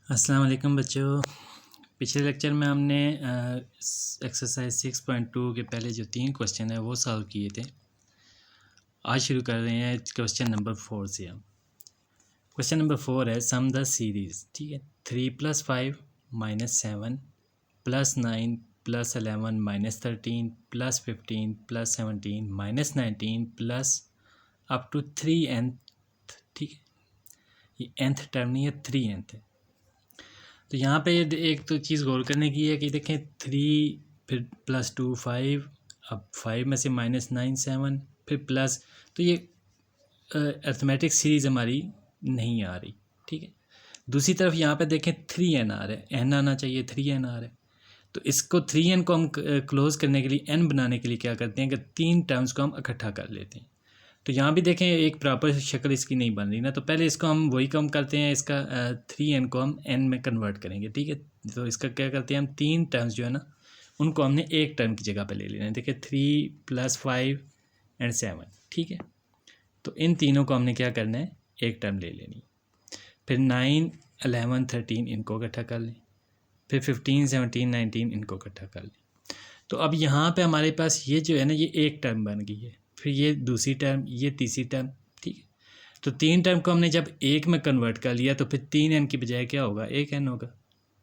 अस्सलाम वालेकुम बच्चों। पिछले लेक्चर में हमने एक्सरसाइज 6.2 के पहले जो 3 क्वेश्चन है वो सॉल्व किए थे। आज शुरू कर रहे हैं क्वेश्चन नंबर 4 से। हम क्वेश्चन नंबर 4 है सम द सीरीज़। ठीक है, 3 + 5 - 7 + 9 + 11 - 13 + 15 + 17 - 19 प्लस अप टू 3n। ठीक है, ये nth टर्म नहीं है, 3n है। तो यहाँ पे एक तो चीज़ गौर करने की है कि देखें 3 फिर +2 5, अब 5 में से -9 7 फिर प्लस, तो ये अर्थमेटिक सीरीज़ हमारी नहीं आ रही। ठीक है, दूसरी तरफ यहाँ पे देखें 3n आ रहा है, n आना चाहिए, 3n आ रहा है। तो इसको 3n को हम क्लोज़ करने के लिए n बनाने के लिए क्या करते हैं कि 3 टर्म्स को हम इकट्ठा कर लेते हैं। तो यहाँ भी देखें एक प्रॉपर शक्ल इसकी नहीं बन रही ना, तो पहले इसको हम वही कम करते हैं, इसका 3n को हम n में कन्वर्ट करेंगे। ठीक है, तो इसका क्या करते हैं हम 3 टर्म्स जो है ना उनको हमने एक टर्म की जगह पे ले लेना है। देखिए 3 + 5 और 7। ठीक है, तो इन तीनों को हमने क्या करना है, एक टर्म ले लेनी। फिर 9 11 13 इनको इकट्ठा कर लें, फिर 15 17 19 इनको इकट्ठा कर लें। तो अब यहाँ पे हमारे पास ये जो है ना ये एक टर्म बन गई है, फिर ये दूसरी टर्म, ये तीसरी टर्म। ठीक है, तो 3 टर्म को हमने जब एक में कन्वर्ट कर लिया तो फिर 3n की बजाय क्या होगा, 1n होगा।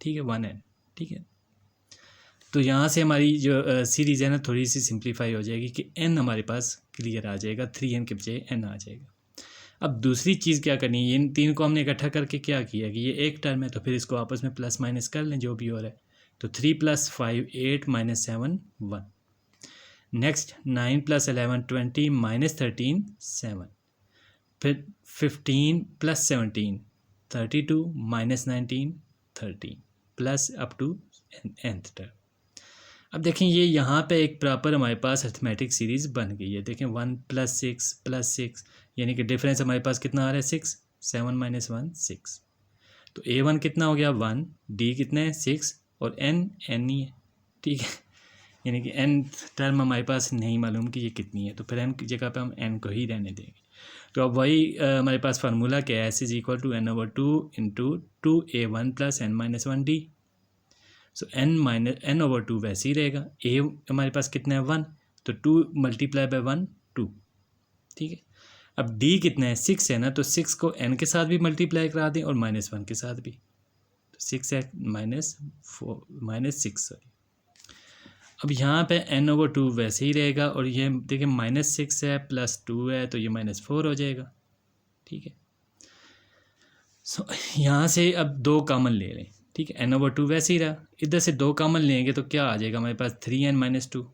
ठीक है, 1n। ठीक है, तो यहाँ से हमारी जो सीरीज़ है ना थोड़ी सी सिंप्लीफाई हो जाएगी कि n हमारे पास क्लियर आ जाएगा, 3n के बजाय n आ जाएगा। अब दूसरी चीज़ क्या करनी है, इन तीन को हमने इकट्ठा करके क्या किया कि ये एक टर्म है, तो फिर इसको आपस में प्लस माइनस कर लें जो भी हो रहा है। तो 3 + 5 8 - 7 1। नेक्स्ट 9 + 11 20 - 13 7। फिर 15 + 17 32 - 19 13 plus up to nth term. अब देखें ये यहाँ पे एक प्रॉपर हमारे पास अर्थमेटिक सीरीज़ बन गई है। देखें 1 + 6 + 6 यानी कि डिफरेंस हमारे पास कितना आ रहा है, 6। 7 - 1 6। तो a1 कितना हो गया 1, d कितना है 6 और n ही है। ठीक है, यानी कि n टर्म हमारे पास नहीं मालूम कि ये कितनी है, तो फिर n की जगह पे हम n को ही रहने देंगे। तो अब वही हमारे पास फार्मूला क्या है, s = n/2 × 2a1 + n - 1d। सो n/2 वैसे ही रहेगा। a हमारे पास कितना है 1, तो 2 × 1 2। ठीक है, अब d कितना है 6 है ना, तो 6 को n के साथ भी मल्टीप्लाई करा दें और -1 के साथ भी, तो 6 है -6 सॉरी। अब यहाँ पे n/2 वैसे ही रहेगा और ये देखिए -6 है +2 है तो ये -4 हो जाएगा। ठीक है, सो यहाँ से अब 2 कॉमन ले लें। ठीक है, n/2 वैसे ही रहा, इधर से 2 कॉमन लेंगे तो क्या आ जाएगा हमारे पास 3n - 2।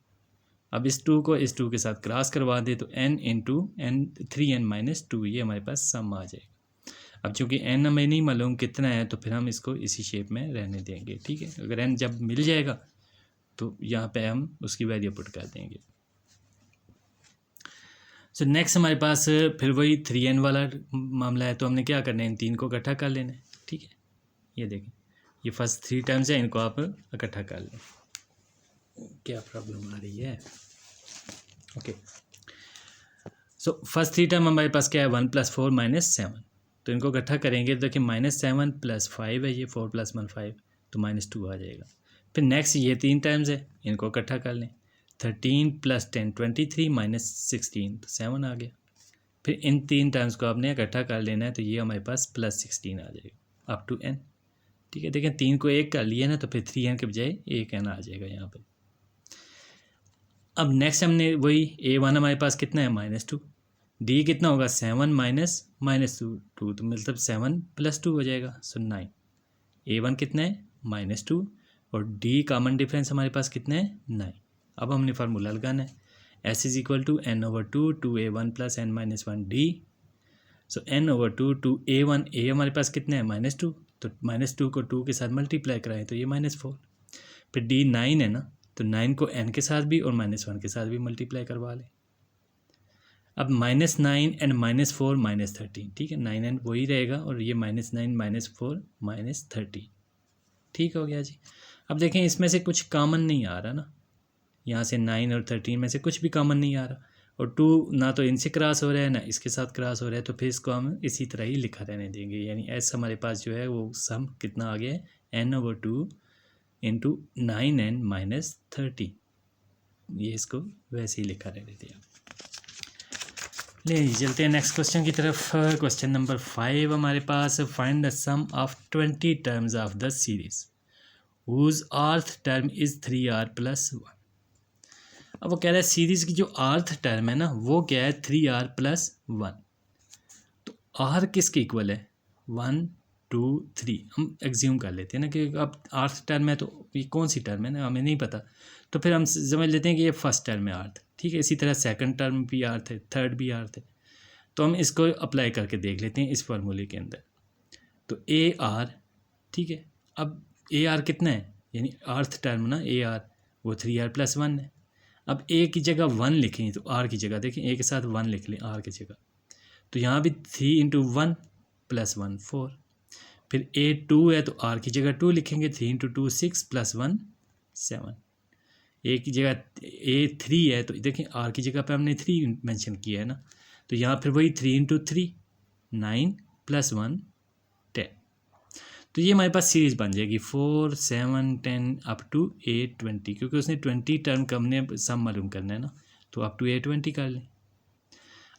अब इस 2 को इस 2 के साथ क्रॉस करवा दे तो n × n 3n - 2 ये हमारे पास सम आ जाएगा। अब चूंकि n हमें नहीं मालूम कितना है तो फिर हम इसको इसी शेप में रहने देंगे। ठीक है, अगर n जब मिल जाएगा तो यहाँ पे हम उसकी वैल्यू पुट कर देंगे। सो नेक्स्ट हमारे पास फिर वही 3n वाला मामला है, तो हमने क्या करना है, इन तीन को इकट्ठा कर लेना है। ठीक है, ये देखें ये फर्स्ट 3 टर्म्स है, इनको आप इकट्ठा कर लें। क्या प्रॉब्लम आ रही है, ओके। सो फर्स्ट 3 टर्म हमारे पास क्या है 1 + 4 - 7, तो इनको इकट्ठा करेंगे तो देखिए -7 + 5 है, ये 4 + 1 5 तो -2 आ जाएगा। फिर नेक्स्ट ये 3 टाइम्स है, इनको इकट्ठा कर लें। 13 + 10 23 - 16 तो 7 आ गया। फिर इन 3 टाइम्स को आपने इकट्ठा कर लेना है, तो ये हमारे पास +16 आ जाएगा अप टू n। ठीक है, देखें 3 को 1 कर लिया ना, तो फिर 3n के बजाय 1n आ जाएगा यहाँ पे। अब नेक्स्ट हमने वही a1 हमारे पास कितना है -2, d कितना होगा 7 -2 तो मतलब 7 + 2 हो जाएगा, सो 9। a1 कितना है -2 और d कॉमन डिफरेंस हमारे पास कितना है 9। अब हमने फार्मूला लगाना है, s = n/2 2a1 + n - 1d। So n/2 2a1, a हमारे पास कितना है -2, तो -2 को 2 के साथ मल्टीप्लाई कराएं तो ये -4। फिर d 9 है ना, तो 9 को n के साथ भी और -1 के साथ भी मल्टीप्लाई करवा लें। अब -9 एंड -4 -13। ठीक है, 9n वही रहेगा और ये -9 -4 -30। ठीक हो गया जी। अब देखें इसमें से कुछ कॉमन नहीं आ रहा ना, यहाँ से 9 और 13 में से कुछ भी कॉमन नहीं आ रहा, और 2 ना तो इनसे क्रॉस हो रहा है ना इसके साथ क्रॉस हो रहा है, तो फिर इसको हम इसी तरह ही लिखा रहने देंगे। यानी एस हमारे पास जो है वो सम कितना आ गया है, n/2 इंटू 9n-30। ये इसको वैसे ही लिखा रहने दें। ले चलते हैं नेक्स्ट क्वेश्चन की तरफ। क्वेश्चन नंबर 5 हमारे पास, find the sum of 20 terms of the series whose rth term is 3r + 1। अब वो कह रहा है सीरीज की जो आर्थ टर्म है ना वो क्या है, 3r + 1। तो r किसके इक्वल है, 1 2 3। हम एग्ज्यूम कर लेते हैं ना कि अब आर्थ टर्म है तो ये कौन सी टर्म है ना हमें नहीं पता, तो फिर हम समझ लेते हैं कि ये फर्स्ट टर्म है आर्थ, ठीक है। इसी तरह सेकंड टर्म भी आर्थ है, थर्ड भी आर्थ है, तो हम इसको अप्लाई करके देख लेते हैं इस फार्मूले के अंदर। तो ए आर, ठीक है। अब ए आर कितना है, यानी आर्थ टर्म ना ए आर वो 3r + 1 है। अब ए की जगह 1 लिखें तो आर की जगह देखें, ए के साथ 1 लिख लें आर की जगह, तो यहाँ भी 3 × 1 + 1 4। फिर ए 2 है तो आर की जगह 2 लिखेंगे, 3 × 2 6 + 1 7। ए की जगह ए 3 है तो देखें आर की जगह पे हमने 3 मेंशन किया है ना, तो यहाँ फिर वही 3 × 3 9 + 1 10। तो ये हमारे पास सीरीज़ बन जाएगी 4 7 10 अप टू 8 20, क्योंकि उसने 20 टर्म का हमने सम मालूम करना है ना, तो अप टू 8 20 कर लें।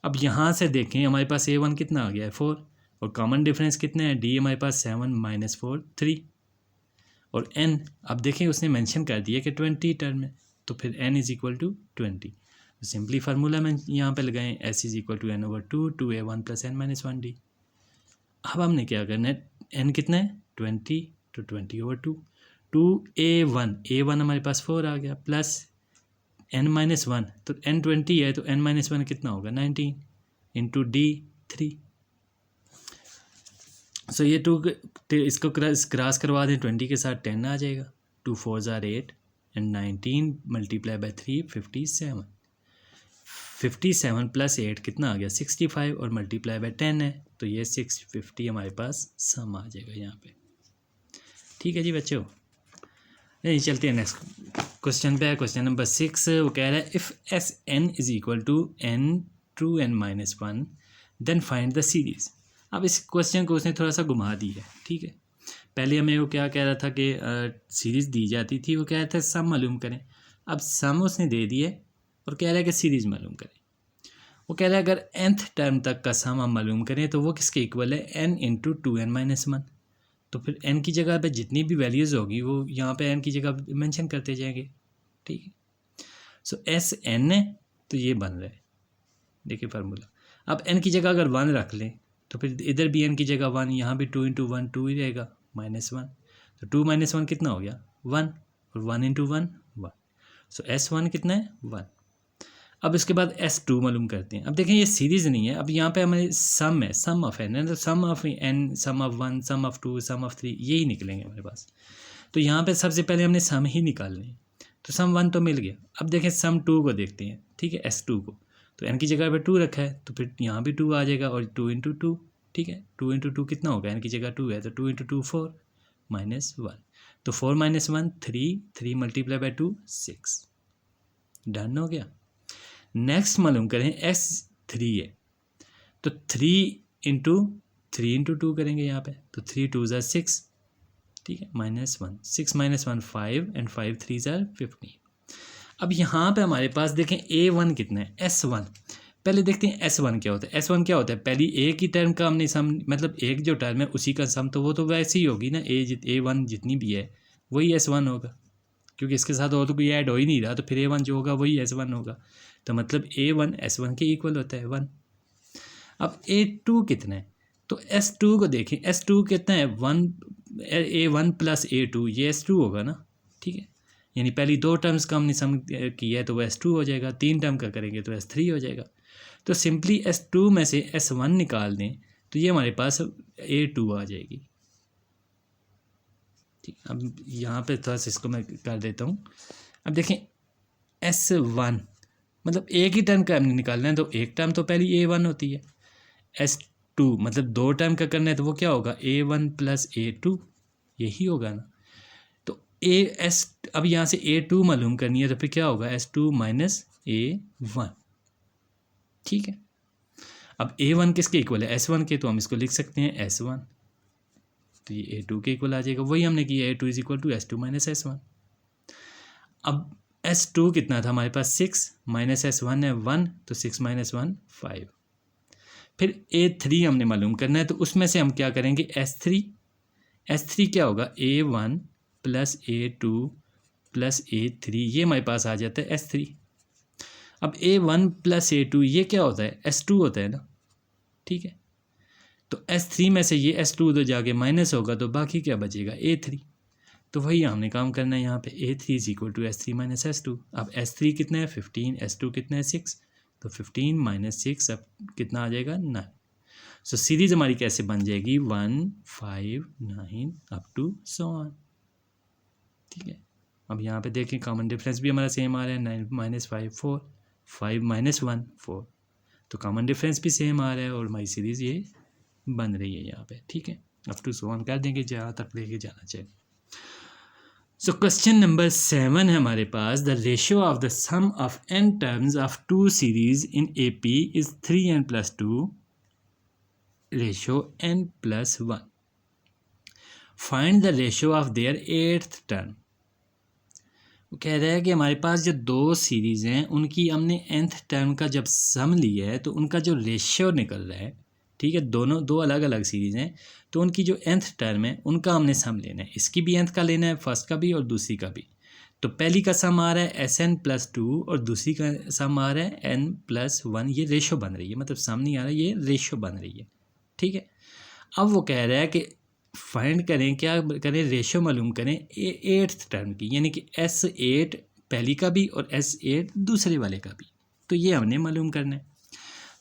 अब यहाँ से देखें हमारे पास A1 कितना आ गया है 4, और कॉमन डिफरेंस कितना है, D हमारे पास 7 - 4 3, और N अब देखें उसने मेंशन कर दिया कि 20 टर्म है, तो फिर N = 20। तो सिंपली फार्मूला में यहाँ पे लगाएं, S = n/2 2A1 + n - 1D। अब हमने क्या करना है, N कितना है 20, तो 20/2 2A1 A1 हमारे पास 4 आ गया, प्लस n-1, तो n 20 है तो n-1 कितना होगा 19 इंटू D 3। सो ये 2 इसको क्रॉस करवा दें, 20 के साथ 10 आ जाएगा, 2 4 = 8 एंड 19 × 3 57। 57 + 8 कितना आ गया 65, और मल्टीप्लाई बाय 10 है तो ये 650 हमारे पास सम आ जाएगा यहाँ पे। ठीक है जी बच्चों, नहीं चलते हैं नेक्स्ट क्वेश्चन पे। क्वेश्चन नंबर 6 वो कह रहा है if Sn = n to n-1 then find the series. अब इस क्वेश्चन को उसने थोड़ा सा घुमा दी है, ठीक है। पहले हमें वो क्या कह रहा था कि सीरीज़ दी जाती थी, वो कह रहा था सम मालूम करें। अब सम उसने दे दिए और कह रहा है कि सीरीज़ मालूम करें। वो कह रहा है अगर nth टर्म तक का सम हम मालूम करें तो वो किसके इक्वल है, n × 2n-1। तो फिर n की जगह पे जितनी भी वैल्यूज़ होगी वो यहाँ पे n की जगह मेंशन करते जाएंगे, ठीक है। सो Sn है तो ये बन रहा है, देखिए फार्मूला। अब n की जगह अगर 1 रख लें तो फिर इधर भी n की जगह 1, यहाँ भी 2 × 1 2 ही रहेगा -1, तो 2 - 1 कितना हो गया 1, और 1 × 1 1। सो S1 कितना है 1। अब इसके बाद S2 मालूम करते हैं। अब देखें ये सीरीज़ नहीं है, अब यहाँ पे हमारे सम है, सम ऑफ n है, तो sum of n, sum of 1, sum of 2, sum of 3 यही निकलेंगे हमारे पास। तो यहाँ पे सबसे पहले हमने सम ही निकालने हैं, तो सम 1 तो मिल गया। अब देखें सम 2 को देखते हैं, ठीक है, S2 को, तो n की जगह पे 2 रखा है तो फिर यहाँ भी 2 आ जाएगा, और 2 × 2, ठीक है, 2 × 2 कितना होगा, n की जगह 2 है तो 2 × 2 4 -1, तो 4 - 1 3, 3 × 2 6, डन हो गया। नेक्स्ट मालूम करें S3 है, तो 3 × 2 करेंगे यहाँ पे, तो 3 2 = 6, ठीक है, -1 6 - 1 5 एंड 5 3 = 15। अब यहाँ पे हमारे पास देखें A1 कितना है S1। पहले देखते हैं S1 क्या होता है। S1 क्या होता है, पहली एक ही टर्म का हमने सम, मतलब एक जो टर्म है उसी का सम, तो वो तो वैसे ही होगी ना, A1 जितनी भी है वही S1 होगा, क्योंकि इसके साथ और तो कोई ऐड हो ही नहीं रहा, तो फिर A1 जो होगा वही S1 होगा, तो मतलब A1 S1 के इक्वल होता है 1। अब A2 कितना है, तो S2 को देखें, S2 कितना है 1, A1 + A2 ये S2 होगा ना, ठीक है। यानी पहली 2 टर्म्स का हमने सम किया है तो वह S2 हो जाएगा, 3 टर्म का करेंगे तो S3 हो जाएगा। तो सिंपली S2 में से S1 निकाल दें तो ये हमारे पास A2 आ जाएगी, ठीक। अब यहाँ पे थोड़ा सा इसको मैं कर देता हूँ। अब देखें S1 मतलब एक ही टर्म का हमने निकालना है, तो एक टर्म तो पहली A1 होती है। S2 मतलब 2 टर्म का करना है तो वो क्या होगा A1 + A2, यही होगा ना। तो अब यहाँ से A2 मालूम करनी है तो फिर क्या होगा S2 - A1, ठीक है। अब A1 किसके इक्वल है, S1 के, तो हम इसको लिख सकते हैं S1, तो ये A2 के इक्वल आ जाएगा। वही हमने किया, A2 is equal to S2 minus S1। अब S2 कितना था हमारे पास 6 माइनस S1 है 1, तो 6 माइनस 1 5। फिर A3 हमने मालूम करना है, तो उसमें से हम क्या करेंगे, S3 क्या होगा, A1 plus A2 plus A3, ये हमारे पास आ जाता है S3। अब A1 प्लस A2 ये क्या होता है, S2 होता है ना, ठीक है। तो S3 में से ये S2 तो जाके माइनस होगा, तो बाकी क्या बचेगा, A3। तो वही हमने काम करना है यहाँ पे, A3 is equal to S3 minus S2। अब S3 कितना है 15, S2 कितना है 6, तो 15 माइनस 6 अब कितना आ जाएगा 9। सो सीरीज हमारी कैसे बन जाएगी, 1 5 9 अप टू सो ऑन, ठीक है। अब यहाँ पे देखें कॉमन डिफरेंस भी हमारा सेम आ रहा है, 9 माइनस 5 4, 5 माइनस 1 4, तो कॉमन डिफरेंस भी सेम आ रहा है और हमारी सीरीज़ ये बन रही है यहाँ पे, ठीक है। अप टू सो ऑन कर देंगे, जहाँ तक लेके जाना चाहिए। सो क्वेश्चन नंबर 7 है हमारे पास, the ratio of the sum of n terms of two series in AP is 3n plus 2 ratio n plus 1। Find the ratio of their 8th term. वो कह रहा है कि हमारे पास जो दो सीरीज़ हैं उनकी हमने nth टर्म का जब सम लिया है तो उनका जो रेशियो निकल रहा है, ठीक है, दोनों दो अलग अलग सीरीज़ हैं, तो उनकी जो nth टर्म है उनका हमने सम लेना है। इसकी भी nth का लेना है, फर्स्ट का भी और दूसरी का भी। तो पहली का सम आ रहा है SN प्लस 2 और दूसरी का सम आ रहा है N प्लस 1। ये रेशो बन रही है, मतलब सम नहीं आ रहा है, ये रेशो बन रही है, ठीक है। अब वो कह रहा है कि फाइंड करें, क्या करें, रेशो मालूम करें 8th टर्म की, यानी कि S8 पहली का भी और S8 दूसरे वाले का भी। तो ये हमने मालूम करना है।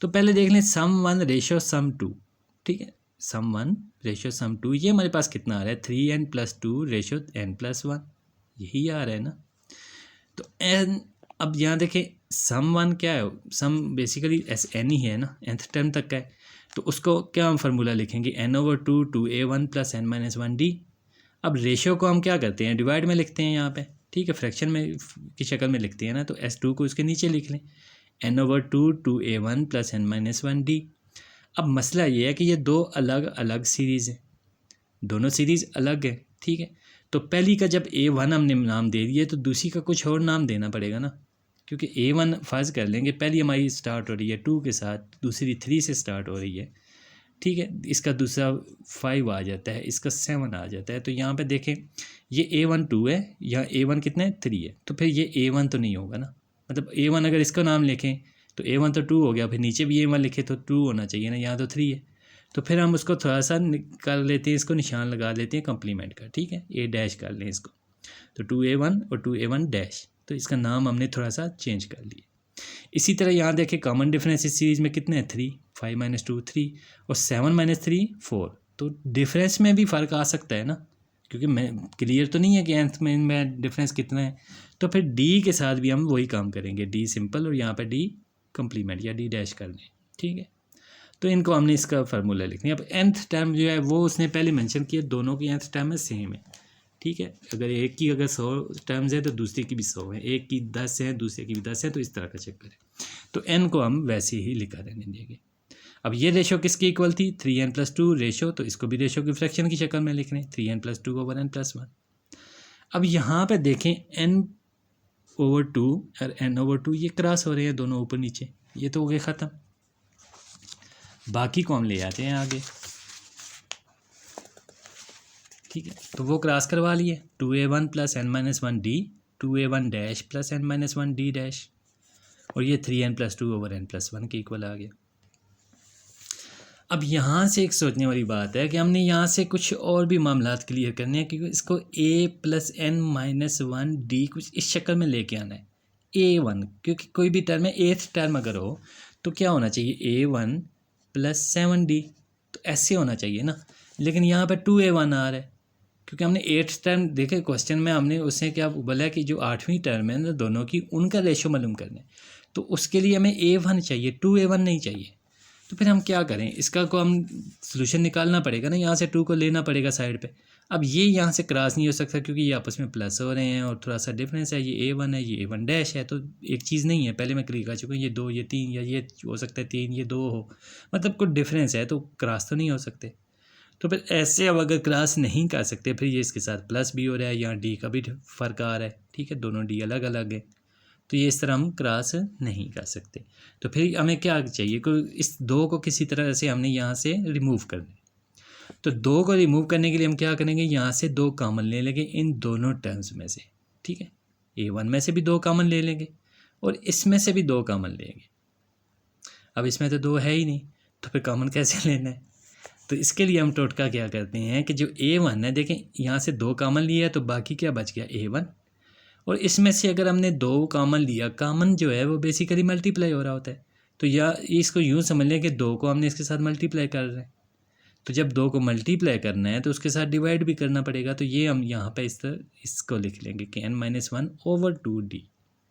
तो पहले देख लें सम 1 रेशो सम 2, ठीक है। सम 1 रेशो सम 2, ये हमारे पास कितना आ रहा है, 3n plus 2 ratio n plus 1, यही आ रहा है ना। तो n, अब यहाँ देखें सम 1 क्या है, सम बेसिकली SN ही है ना, nth टर्म तक का है। तो उसको क्या हम फार्मूला लिखेंगे, n/2 2a1 plus n minus 1d। अब रेशियो को हम क्या करते हैं, डिवाइड में लिखते हैं यहाँ पे, ठीक है, फ्रैक्शन में की शक्ल में लिखते हैं ना, तो S2 को इसके नीचे लिख लें, n/2 2a1 plus n minus 1d। अब मसला ये है कि ये दो अलग अलग सीरीज़ हैं, दोनों सीरीज़ अलग है, ठीक है। तो पहली का जब A1 हमने नाम दे दिया तो दूसरी का कुछ और नाम देना पड़ेगा ना, क्योंकि A1 फर्ज कर लेंगे, पहली हमारी स्टार्ट हो रही है 2 के साथ, दूसरी 3 से स्टार्ट हो रही है, ठीक है। इसका दूसरा 5 आ जाता है, इसका 7 आ जाता है। तो यहाँ पे देखें ये A1 2 है, यहाँ A1 कितना है 3 है, तो फिर ये A1 तो नहीं होगा ना, मतलब A1 अगर इसका नाम लिखें तो A1 तो 2 हो गया, फिर नीचे भी A1 लिखे तो 2 होना चाहिए ना, यहाँ तो 3 है। तो फिर हम उसको थोड़ा सा कर लेते हैं, इसको निशान लगा लेते हैं कम्प्लीमेंट का, ठीक है, A डैश कर लें इसको, तो 2A1 और 2A1 डैश, तो इसका नाम हमने थोड़ा सा चेंज कर लिया। इसी तरह यहाँ देखें कॉमन डिफरेंस इस सीरीज़ में कितने हैं, 3, 5 माइनस 2 3 और 7 माइनस 3 4। तो डिफरेंस में भी फ़र्क आ सकता है ना, क्योंकि मैं क्लियर तो नहीं है कि nth में इनमें डिफरेंस कितना है। तो फिर D के साथ भी हम वही काम करेंगे, D सिंपल और यहाँ पर D कम्प्लीमेंट या D डैश कर लें, ठीक है। तो इनको हमने इसका फार्मूला लिखना है। अब nth टर्म जो है वो उसने पहले मेंशन किया, दोनों की nth टर्म है सेम है, ठीक है। अगर एक की अगर 100 टर्म्स है तो दूसरी की भी 100 है, एक की 10 है दूसरे की भी 10 है, तो इस तरह का चेक करें। तो n को हम वैसे ही लिखा रहने देंगे। अब ये रेशो किसकी इक्वल थी, 3n प्लस 2 रेशो, तो इसको भी रेशो की फ्रैक्शन की शक्ल में लिख लें, 3n plus 2 over n plus 1। अब यहाँ पे देखें n/2 और n/2 ये क्रॉस हो रहे हैं दोनों ऊपर नीचे, ये तो हो गए ख़त्म। बाकी को हम ले आते हैं आगे, ठीक है। तो वो क्रॉस करवा लिए, 2a1 plus n minus 1d 2a1 dash plus n minus 1d dash, और ये 3n plus 2 over n plus 1 के इक्वल आ गया। अब यहाँ से एक सोचने वाली बात है कि हमने यहाँ से कुछ और भी मामलात क्लियर करने हैं, क्योंकि इसको a plus n minus 1d कुछ इस शक्ल में लेके आना है, a1, क्योंकि कोई भी टर्म है 8th टर्म अगर हो तो क्या होना चाहिए, a1 प्लस 7d, तो ऐसे होना चाहिए ना। लेकिन यहाँ पर 2a1 आ रहा है, क्योंकि हमने 8th टर्म देखे क्वेश्चन में, हमने उससे क्या बोला है कि जो 8वीं टर्म है ना दोनों की, उनका रेशो मालूम करना है। तो उसके लिए हमें a1 चाहिए, 2a1 नहीं चाहिए। तो फिर हम क्या करें, इसका को हम सोल्यूशन निकालना पड़ेगा ना, यहाँ से 2 को लेना पड़ेगा साइड पे। अब ये यहाँ से क्रॉस नहीं हो सकता क्योंकि ये आपस में प्लस हो रहे हैं और थोड़ा सा डिफरेंस है, ये A1 है ये A1 डैश है, तो एक चीज़ नहीं है, पहले मैं क्लिक आ चुका हूँ, ये 2 ये 3 या ये हो सकता है 3 ये 2 हो, मतलब कुछ डिफरेंस है तो क्रॉस तो नहीं हो सकते। तो फिर ऐसे अब अगर क्रॉस नहीं कर सकते फिर ये इसके साथ प्लस भी हो रहा है, यहाँ डी का भी फ़र्क आ रहा है, ठीक है, दोनों डी अलग अलग है, तो ये इस तरह हम क्रॉस नहीं कर सकते। तो फिर हमें क्या चाहिए कि इस दो को किसी तरह से हमने यहाँ से रिमूव कर दें। तो दो को रिमूव करने के लिए हम क्या करेंगे, यहाँ से दो कॉमन ले लेंगे इन दोनों टर्म्स में से, ठीक है, A1 में से भी दो कॉमन ले लेंगे और इसमें से भी दो कॉमन लेंगे। अब इसमें तो दो है ही नहीं, तो फिर कॉमन कैसे लेना है, तो इसके लिए हम टोटका क्या करते हैं कि जो A1 है, देखें यहाँ से दो कॉमन लिया है तो बाकी क्या बच गया A1, और इसमें से अगर हमने दो कॉमन लिया, कॉमन जो है वो बेसिकली मल्टीप्लाई हो रहा होता है, तो या इसको यूँ समझ लें कि दो को हमने इसके साथ मल्टीप्लाई कर रहे हैं, तो जब दो को मल्टीप्लाई करना है तो उसके साथ डिवाइड भी करना पड़ेगा, तो ये हम यहाँ पे इस तरह इसको लिख लेंगे कि n-1/2d,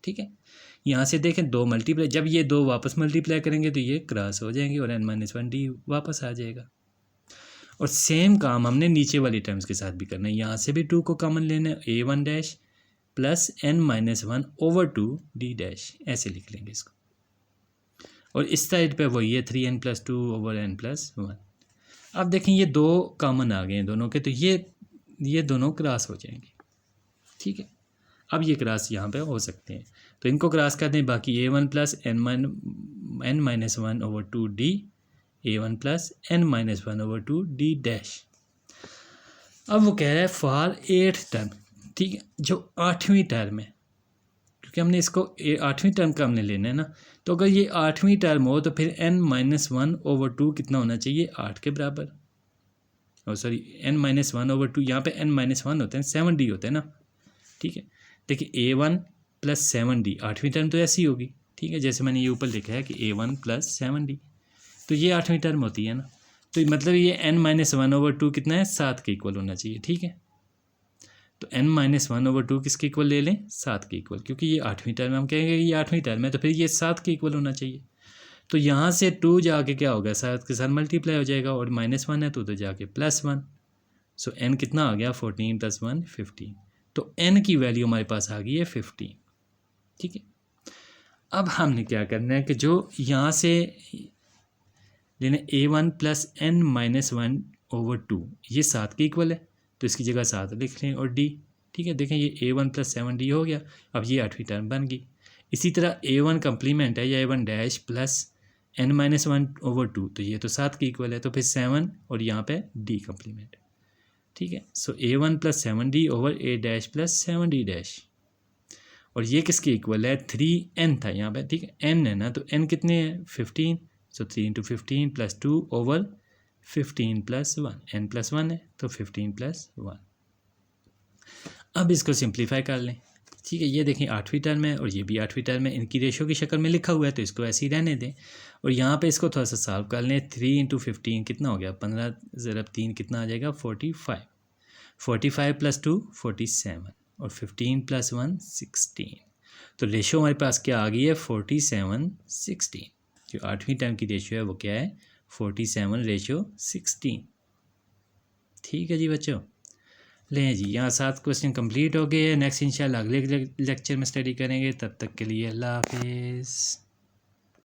ठीक है। यहाँ से देखें दो मल्टीप्लाई, जब ये दो वापस मल्टीप्लाई करेंगे तो ये क्रॉस हो जाएंगे और n-1d वापस आ जाएगा। और सेम काम हमने नीचे वाली टर्म्स के साथ भी करना है, यहाँ से भी 2 को कॉमन लेना है, A1 dash plus n-1/2d dash, ऐसे लिख लेंगे इसको, और इस साइड पे वही है 3n+2/n+1। अब देखें ये दो कॉमन आ गए हैं दोनों के, तो ये दोनों क्रॉस हो जाएंगे, ठीक है। अब ये क्रॉस यहाँ पे हो सकते हैं, तो इनको क्रॉस कर दें, बाकी A1 plus n-1/2d, A1 plus n-1/2d dash. अब वो कह रहा है फॉर 8th टर्म, ठीक है, जो 8वीं टर्म है, क्योंकि हमने इसको 8वीं टर्म का हमने लेना है ना, तो अगर ये 8वीं टर्म हो तो फिर n-1/2 कितना होना चाहिए, 8 के बराबर, और सॉरी n-1/2, यहाँ पे n-1 होते हैं 7d होते हैं ना, ठीक है। देखिए A1 प्लस 7d 8वीं टर्म तो ऐसी होगी, ठीक है, जैसे मैंने ये ऊपर लिखा है कि A1 प्लस 7d, तो ये 8वीं टर्म होती है ना, तो मतलब ये n-1/2 कितना है, 7 के इक्वल होना चाहिए, ठीक है। तो n-1/2 किसके इक्वल ले लें, 7 के इक्वल, क्योंकि ये 8वीं टर्म है, हम कहेंगे कि ये 8वीं टर्म है तो फिर ये 7 के इक्वल होना चाहिए। तो यहाँ से 2 जाके क्या होगा, 7 के साथ मल्टीप्लाई हो जाएगा, और -1 है तो जाके +1, सो n कितना आ गया, 14 + 1 15, तो n की वैल्यू हमारे पास आ गई है 15, ठीक है। अब हमने क्या करना है कि जो यहाँ से लेना A1 प्लस n-1/2, ये 7 के इक्वल है तो इसकी जगह 7 लिख लें, और d, ठीक है, देखें ये A1 प्लस 7d हो गया, अब ये 8वीं टर्म बन गई। इसी तरह A1 कम्प्लीमेंट है या A1 डैश प्लस n-1/2, तो ये तो 7 के इक्वल है, तो फिर 7 और यहाँ पे d कम्प्लीमेंट, ठीक है। सो A1 plus 7d over A dash plus 7d dash, और ये किसके इक्वल है, 3n था यहाँ पे, ठीक है, n है ना, तो n कितने हैं, 15, सो 3 × 15 + 2 ओवर 15 + 1, n + 1 है तो 15 + 1। अब इसको सिंप्लीफाई कर लें, ठीक है, ये देखें 8वीं टर्म है और ये भी 8वीं टर्म है, इनकी रेशो की शक्ल में लिखा हुआ है तो इसको ऐसे ही रहने दें, और यहाँ पे इसको थोड़ा सा सॉल्व कर लें। 3 × 15 कितना हो गया, 15 ज़रा 3 कितना आ जाएगा, 45, 45 + 2 47, और 15 + 1 16, तो रेशो हमारे पास क्या आ गई है, 47:16। जो 8वीं टर्म की रेशो है वो क्या है, 47:16, ठीक है जी बच्चों। लें जी, यहाँ 7 क्वेश्चन कंप्लीट हो गए हैं। नेक्स्ट इंशाल्लाह अगले लेक्चर में स्टडी करेंगे, तब तक के लिए अल्लाह हाफिज़।